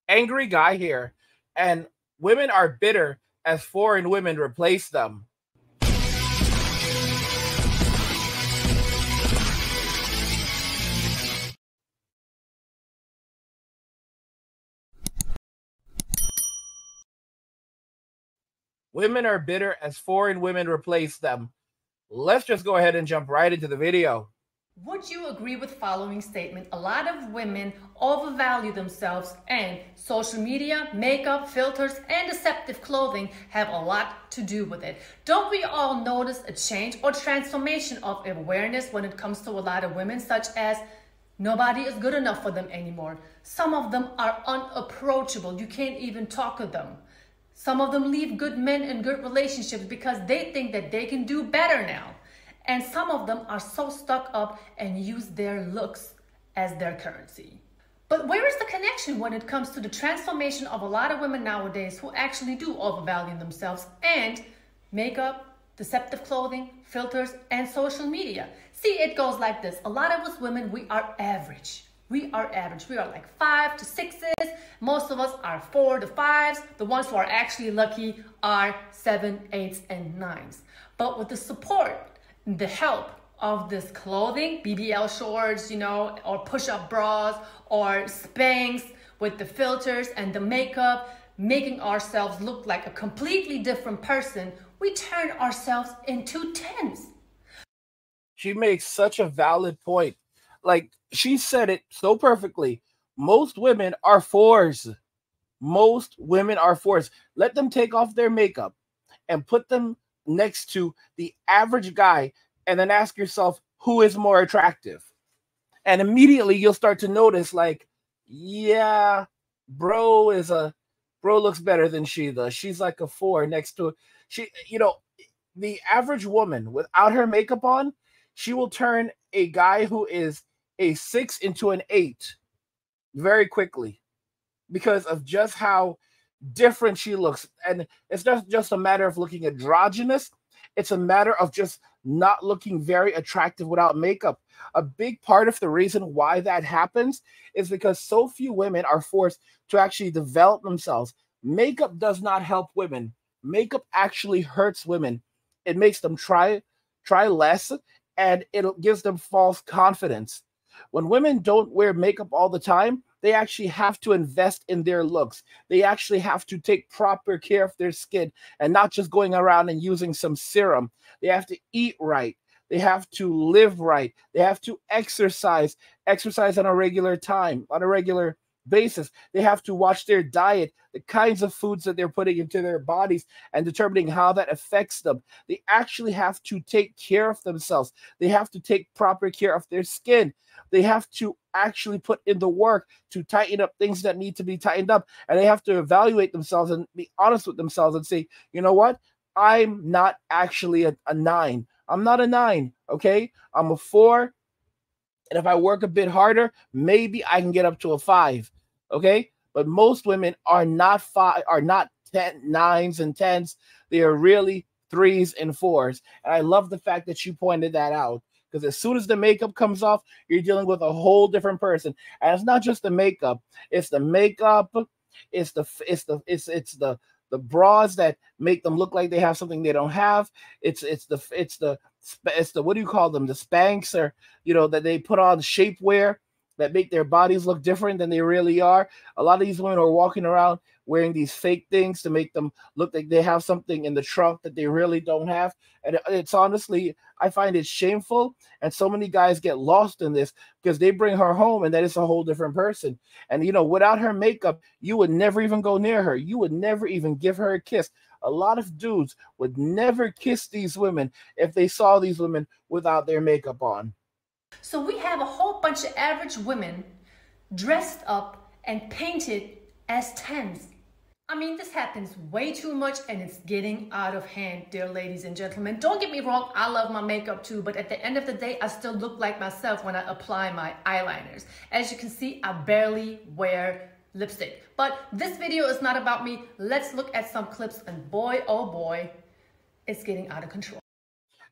Angry guy here, and women are bitter as foreign women replace them. Women are bitter as foreign women replace them. Let's just go ahead and jump right into the video. Would you agree with following statement? A lot of women overvalue themselves, and social media, makeup, filters, and deceptive clothing have a lot to do with it. Don't we all notice a change or transformation of awareness when it comes to a lot of women, such as nobody is good enough for them anymore. Some of them are unapproachable. You can't even talk to them. Some of them leave good men in good relationships because they think that they can do better now. And some of them are so stuck up and use their looks as their currency. But where is the connection when it comes to the transformation of a lot of women nowadays who actually do overvalue themselves and makeup, deceptive clothing, filters, and social media? See, it goes like this. A lot of us women, we are average. We are average. We are like 5 to 6s. Most of us are 4 to 5s. The ones who are actually lucky are 7, 8s, and 9s. But with the support, the help of this clothing, BBL shorts, or push-up bras, or Spanx with the filters and the makeup, making ourselves look like a completely different person, we turn ourselves into 10s. She makes such a valid point. Like, she said it so perfectly. Most women are 4s. Most women are 4s. Let them take off their makeup and put them next to the average guy, and then ask yourself, who is more attractive? And immediately you'll start to notice, like, yeah, bro looks better than she does. She's like a 4 next to she. The average woman without her makeup on, she will turn a guy who is a 6 into an 8 very quickly because of just how different she looks. And it's not just a matter of looking androgynous, it's a matter of just not looking very attractive without makeup. A big part of the reason why that happens is because so few women are forced to actually develop themselves. Makeup does not help women. Makeup actually hurts women. It makes them try less, and it gives them false confidence. When women don't wear makeup all the time, they actually have to invest in their looks. They actually have to take proper care of their skin and not just going around and using some serum. They have to eat right. They have to live right. They have to exercise on a regular basis. They have to watch their diet, the kinds of foods that they're putting into their bodies, and determining how that affects them. They actually have to take care of themselves. They have to take proper care of their skin. They have to actually put in the work to tighten up things that need to be tightened up. And they have to evaluate themselves and be honest with themselves and say, you know what? I'm not actually a 9. I'm not a 9, okay? I'm a 4. And if I work a bit harder, maybe I can get up to a 5, okay? But most women are not 9s and 10s. They are really 3s and 4s. And I love the fact that you pointed that out. Because as soon as the makeup comes off, you're dealing with a whole different person. And it's not just the makeup. It's the makeup. It's the bras that make them look like they have something they don't have. It's the what do you call them? The Spanx, or that they put on shapewear that make their bodies look different than they really are. A lot of these women are walking around wearing these fake things to make them look like they have something in the trunk that they really don't have. And it's honestly, I find it shameful. And so many guys get lost in this because they bring her home and then it's a whole different person. And, without her makeup, you would never even go near her. You would never even give her a kiss. A lot of dudes would never kiss these women if they saw these women without their makeup on. So we have a whole bunch of average women dressed up and painted as 10s. I mean, this happens way too much and it's getting out of hand, dear ladies and gentlemen. Don't get me wrong, I love my makeup too, but at the end of the day, I still look like myself when I apply my eyeliners. As you can see, I barely wear lipstick. But this video is not about me. Let's look at some clips, and boy, oh boy, it's getting out of control.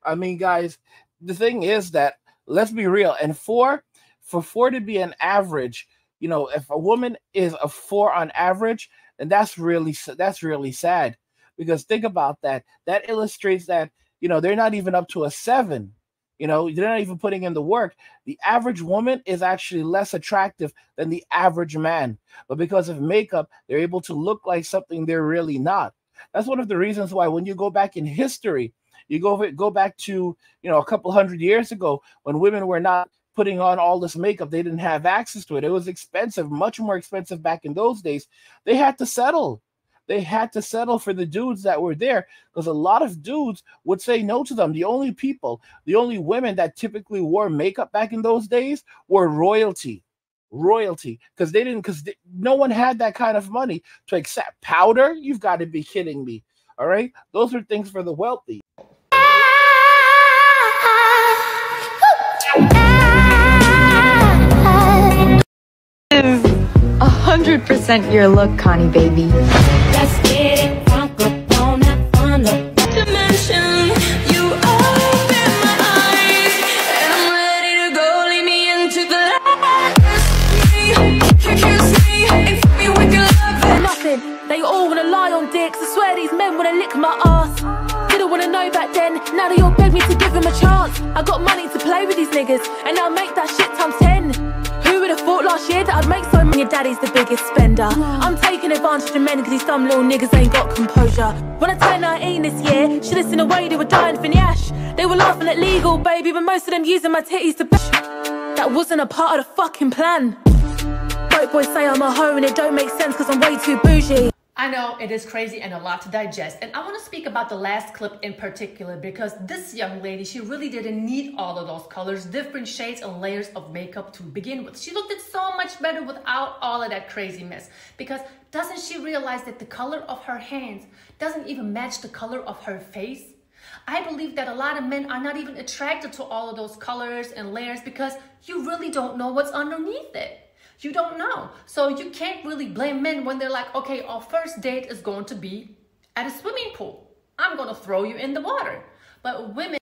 I mean, guys, the thing is that, let's be real, and for 4 to be an average, You know, if a woman is a 4 on average, then that's really sad. Because think about that. That illustrates that, you know, they're not even up to a 7. You know, they're not even putting in the work. The average woman is actually less attractive than the average man. But because of makeup, they're able to look like something they're really not. That's one of the reasons why when you go back in history, you go back to, you know, a couple hundred years ago when women were not putting on all this makeup, they didn't have access to it. It was expensive, much more expensive back in those days. They had to settle. They had to settle for the dudes that were there because a lot of dudes would say no to them. The only women that typically wore makeup back in those days were royalty. Royalty, because no one had that kind of money to accept powder. You've got to be kidding me. All right, those are things for the wealthy. 100% your look, Connie baby. Let's get it crunk up on that dimension. You open my eyes, and I'm ready to go. Lead me into the light. Kiss me, and fill me with your love. Nothing. They all wanna lie on dicks. I swear these men wanna lick my ass. Didn't wanna know back then. Now they all beg me to give them a chance. I got money to play with these niggas, and I'll make that shit times 10. Who would have thought last year that I'd make so money? Your daddy's the biggest spender. I'm taking advantage of men because these dumb little niggas ain't got composure. When I turned 19 this year, should've seen a way they were dying for Nyash. They were laughing at legal, baby, but most of them using my titties to bash. That wasn't a part of the fucking plan. White boys say I'm a hoe and it don't make sense because I'm way too bougie. I know it is crazy and a lot to digest, and I want to speak about the last clip in particular because this young lady, she really didn't need all of those colors, different shades and layers of makeup to begin with. She looked so much better without all of that crazy mess, because doesn't she realize that the color of her hands doesn't even match the color of her face? I believe that a lot of men are not even attracted to all of those colors and layers because you really don't know what's underneath it. You don't know. So you can't really blame men when they're like, okay, our first date is going to be at a swimming pool. I'm going to throw you in the water. But women...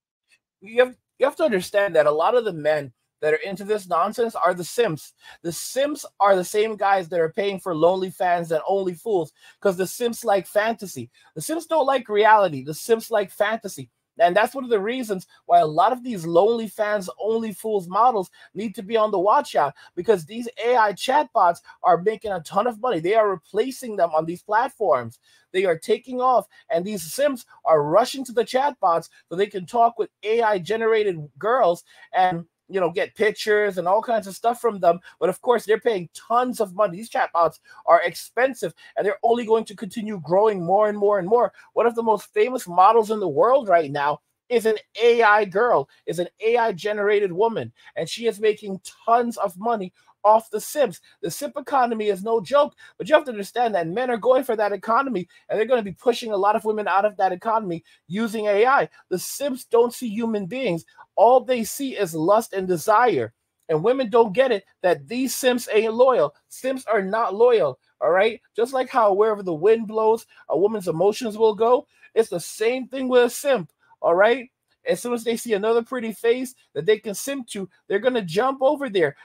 You have to understand that a lot of the men that are into this nonsense are the simps. The simps are the same guys that are paying for lonely fans and only fools because the simps like fantasy. The simps don't like reality. The simps like fantasy. And that's one of the reasons why a lot of these lonely fans, only fools models need to be on the watch out, because these AI chatbots are making a ton of money. They are replacing them on these platforms. They are taking off, and these simps are rushing to the chatbots so they can talk with AI generated girls and, you know, get pictures and all kinds of stuff from them. But of course, they're paying tons of money. These chatbots are expensive, and they're only going to continue growing more and more and more. One of the most famous models in the world right now is an AI girl, is an AI generated woman, and she is making tons of money off the simps. The simp economy is no joke, but you have to understand that men are going for that economy, and they're going to be pushing a lot of women out of that economy using AI. The simps don't see human beings. All they see is lust and desire. And women don't get it that these simps ain't loyal. Simps are not loyal, all right? Just like how wherever the wind blows, a woman's emotions will go. It's the same thing with a simp, all right? As soon as they see another pretty face that they can simp to, they're going to jump over there.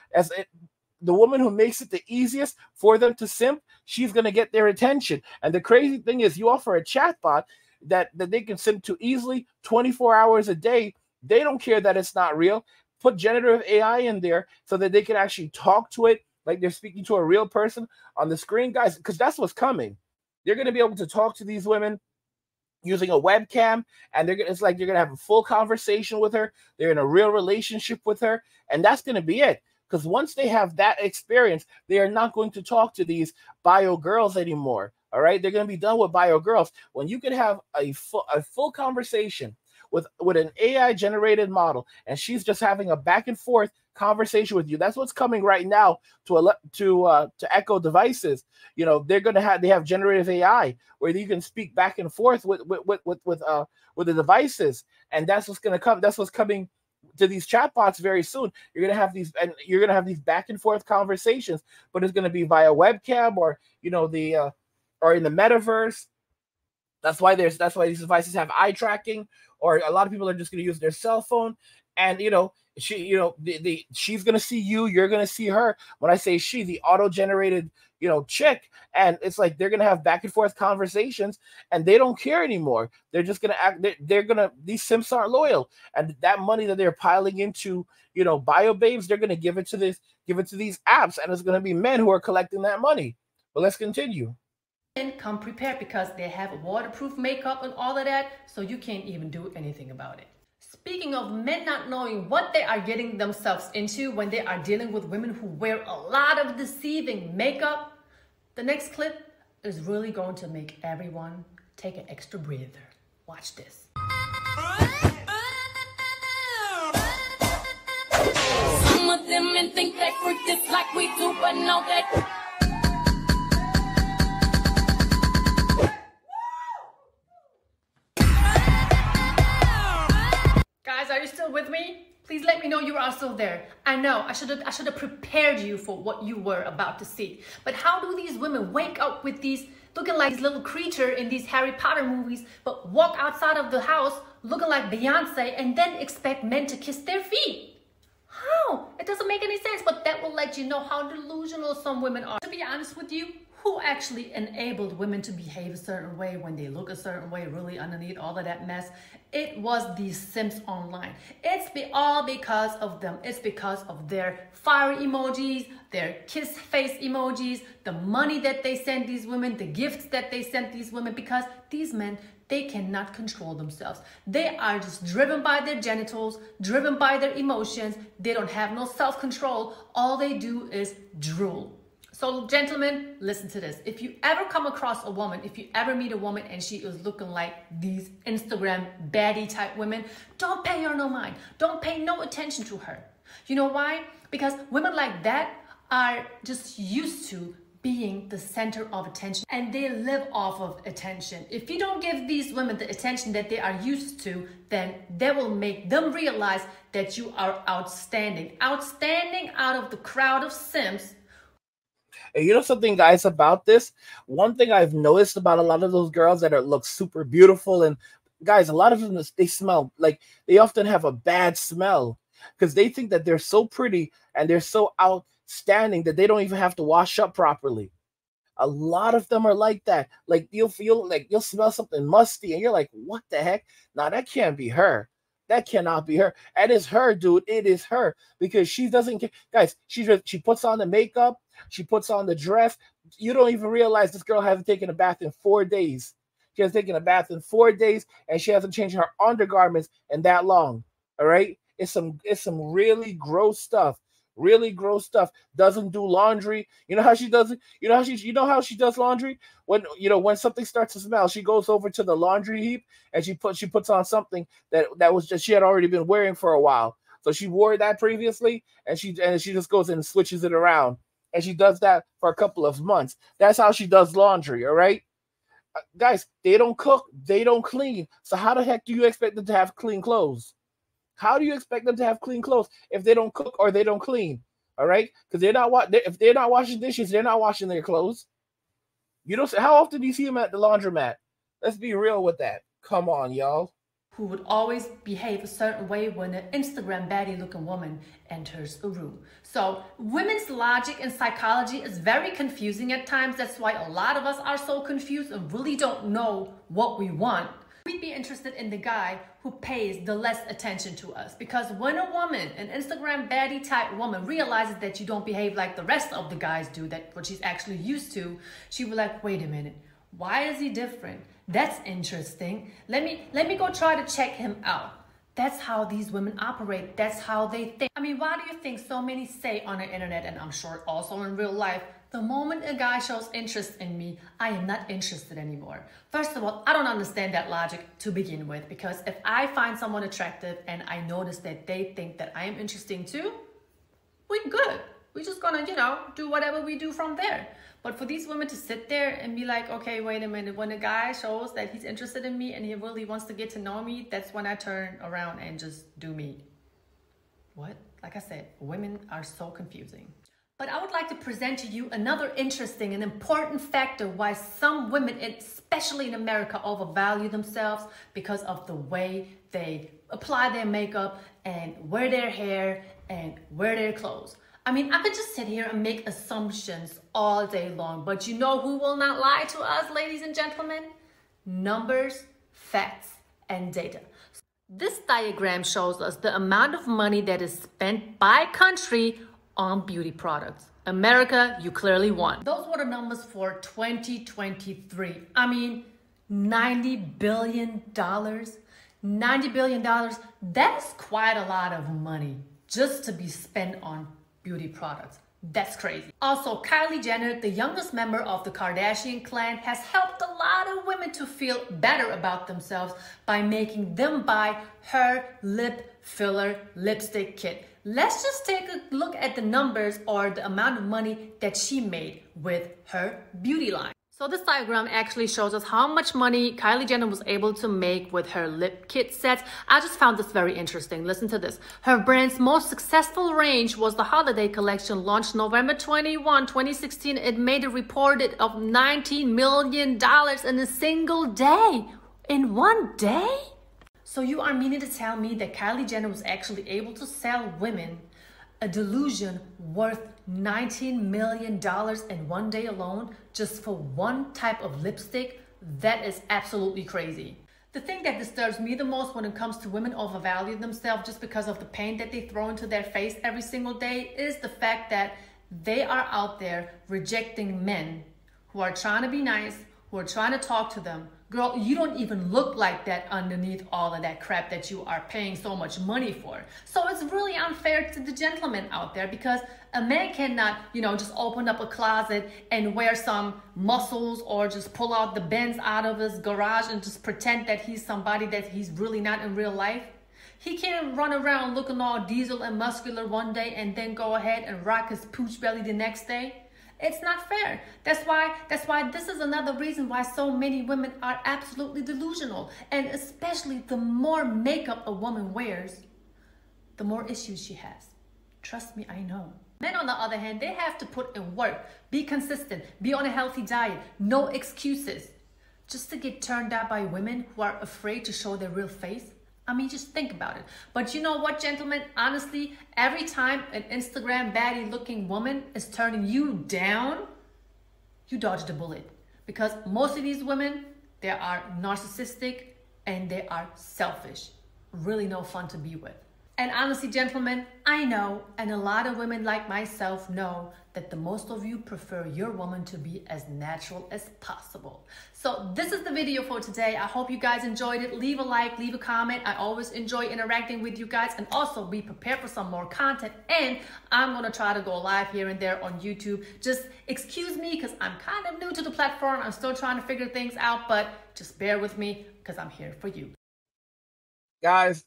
The woman who makes it the easiest for them to simp, she's going to get their attention. And the crazy thing is you offer a chatbot that they can simp to easily 24 hours a day. They don't care that it's not real. Put generative AI in there so that they can actually talk to it like they're speaking to a real person on the screen, guys, because that's what's coming. They're going to be able to talk to these women using a webcam, and it's like you're going to have a full conversation with her. They're in a real relationship with her, and that's going to be it. Because once they have that experience, they are not going to talk to these bio girls anymore. All right, they're going to be done with bio girls. When you can have a full conversation with an AI generated model, and she's just having a back and forth conversation with you. That's what's coming right now to Echo devices. You know, they have generative AI where you can speak back and forth with the devices, and that's what's going to come. That's what's coming to these chatbots very soon. You're gonna have these back and forth conversations, but it's gonna be via webcam or or in the metaverse. That's why these devices have eye tracking, or a lot of people are just gonna use their cell phone, And she's gonna see you, you're gonna see her. When I say she, the auto-generated chick, and it's like they're gonna have back and forth conversations, and they don't care anymore. They're just gonna act. They're gonna these simps aren't loyal, and that money that they're piling into bio babes, they're gonna give it to these apps, and it's gonna be men who are collecting that money. But let's continue. Come prepared because they have waterproof makeup and all of that, so you can't even do anything about it. Speaking of men not knowing what they are getting themselves into when they are dealing with women who wear a lot of deceiving makeup, the next clip is really going to make everyone take an extra breather. Watch this. Some of them men think they freak this like we do, but no, they... Guys, are you still with me? Please let me know you are still there. I know, I should have prepared you for what you were about to see. But how do these women wake up with these, looking like these little creature in these Harry Potter movies, but walk outside of the house looking like Beyonce and then expect men to kiss their feet? How? It doesn't make any sense, but that will let you know how delusional some women are. To be honest with you, who actually enabled women to behave a certain way when they look a certain way, really underneath all of that mess? It was these simps online. It's all because of them. It's because of their fire emojis, their kiss face emojis, the money that they send these women, the gifts that they sent these women, because these men, they cannot control themselves. They are just driven by their genitals, driven by their emotions. They don't have no self-control. All they do is drool. So gentlemen, listen to this. If you ever come across a woman, if you ever meet a woman and she is looking like these Instagram baddie type women, don't pay her no mind. Don't pay no attention to her. You know why? Because women like that are just used to being the center of attention, and they live off of attention. If you don't give these women the attention that they are used to, then they will make them realize that you are outstanding. Outstanding out of the crowd of simps. And you know something, guys, about this? One thing I've noticed about a lot of those girls that look super beautiful, and guys, a lot of them, they smell like they often have a bad smell because they think that they're so pretty and they're so outstanding that they don't even have to wash up properly. A lot of them are like that. Like you'll smell something musty and you're like, what the heck? Nah, that can't be her. That cannot be her. And it's her, dude. It is her, because she doesn't care. Guys, she puts on the makeup. She puts on the dress. You don't even realize this girl hasn't taken a bath in 4 days. She has taken a bath in 4 days, and she hasn't changed her undergarments in that long. All right? It's some really gross stuff. Really gross stuff. Doesn't do laundry. You know how she does it? You know how she does laundry? When something starts to smell, she goes over to the laundry heap and she puts on something that was just she had already been wearing for a while. So she wore that previously, and she just goes in and switches it around. And she does that for a couple of months. That's how she does laundry, all right? Guys, they don't cook, they don't clean. So how the heck do you expect them to have clean clothes? How do you expect them to have clean clothes if they don't cook or they don't clean? All right, because if they're not washing dishes, they're not washing their clothes. You don't. How often do you see them at the laundromat? Let's be real with that. Come on, y'all. Who would always behave a certain way when an Instagram baddie looking woman enters a room. So women's logic and psychology is very confusing at times. That's why a lot of us are so confused and really don't know what we want. We'd be interested in the guy who pays the less attention to us, because when a woman, an Instagram baddie type woman, realizes that you don't behave like the rest of the guys do, that what she's actually used to, she will like, wait a minute, why is he different? That's interesting. Let me go try to check him out. That's how these women operate. That's how they think. I mean, why do you think so many say on the internet, and I'm sure also in real life, the moment a guy shows interest in me, I am not interested anymore? First of all, I don't understand that logic to begin with, because if I find someone attractive and I notice that they think that I am interesting too, we're good. We're just gonna, do whatever we do from there. But for these women to sit there and be like, okay, wait a minute, when a guy shows that he's interested in me and he really wants to get to know me, that's when I turn around and just do me. What? Like I said, women are so confusing. But I would like to present to you another interesting and important factor why some women, especially in America, overvalue themselves, because of the way they apply their makeup and wear their hair and wear their clothes. I mean, I could just sit here and make assumptions all day long, but you know who will not lie to us, ladies and gentlemen? Numbers, facts, and data. This diagram shows us the amount of money that is spent by country on beauty products. America, you clearly won. Those were the numbers for 2023. I mean, $90 billion. $90 billion, that is quite a lot of money just to be spent on beauty products. That's crazy. Also, Kylie Jenner, the youngest member of the Kardashian clan, has helped a lot of women to feel better about themselves by making them buy her lip filler lipstick kit. Let's just take a look at the numbers or the amount of money that she made with her beauty line. So this diagram actually shows us how much money Kylie Jenner was able to make with her lip kit sets. I just found this very interesting. Listen to this. Her brand's most successful range was the holiday collection launched November 21, 2016. It made a reported of $19 million in a single day. In one day? So you are meaning to tell me that Kylie Jenner was actually able to sell women a delusion worth $19 million in one day alone just for one type of lipstick? That is absolutely crazy. The thing that disturbs me the most when it comes to women overvaluing themselves just because of the pain that they throw into their face every single day is the fact that they are out there rejecting men who are trying to be nice, who are trying to talk to them. Girl, you don't even look like that underneath all of that crap that you are paying so much money for. So it's really unfair to the gentlemen out there because a man cannot, just open up a closet and wear some muscles or just pull out the Benz out of his garage and just pretend that he's somebody that he's really not in real life. He can't run around looking all diesel and muscular one day and then go ahead and rock his pooch belly the next day. It's not fair. That's why this is another reason why so many women are absolutely delusional. And especially the more makeup a woman wears, the more issues she has. Trust me, I know. Men, on the other hand, they have to put in work, be consistent, be on a healthy diet, no excuses, just to get turned out by women who are afraid to show their real face. I mean, just think about it. But you know what, gentlemen? Honestly, every time an Instagram baddie looking woman is turning you down, you dodged a bullet. Because most of these women, they are narcissistic and they are selfish. Really no fun to be with. And honestly, gentlemen, I know, and a lot of women like myself know, that the most of you prefer your woman to be as natural as possible. So this is the video for today. I hope you guys enjoyed it. Leave a like, leave a comment. I always enjoy interacting with you guys, and also be prepared for some more content. And I'm gonna try to go live here and there on YouTube. Just excuse me because I'm kind of new to the platform. I'm still trying to figure things out, but just bear with me because I'm here for you. Guys,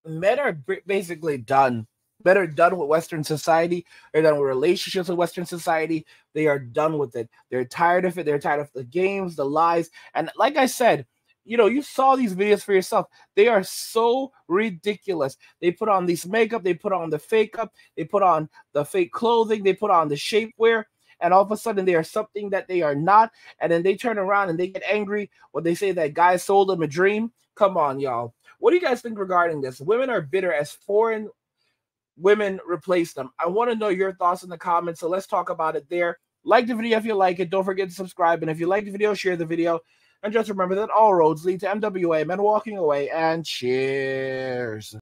men are basically done. Men are done with Western society. They're done with relationships with Western society. They are done with it. They're tired of it. They're tired of the games, the lies. And like I said, you saw these videos for yourself. They are so ridiculous. They put on these makeup. They put on the fake up. They put on the fake clothing. They put on the shapewear. And all of a sudden, they are something that they are not. And then they turn around and they get angry when they say that guy sold them a dream. Come on, y'all. What do you guys think regarding this? Women are bitter as foreign women replace them. I want to know your thoughts in the comments, so let's talk about it there. Like the video if you like it. Don't forget to subscribe. And if you like the video, share the video. And just remember that all roads lead to MWA, men walking away, and cheers.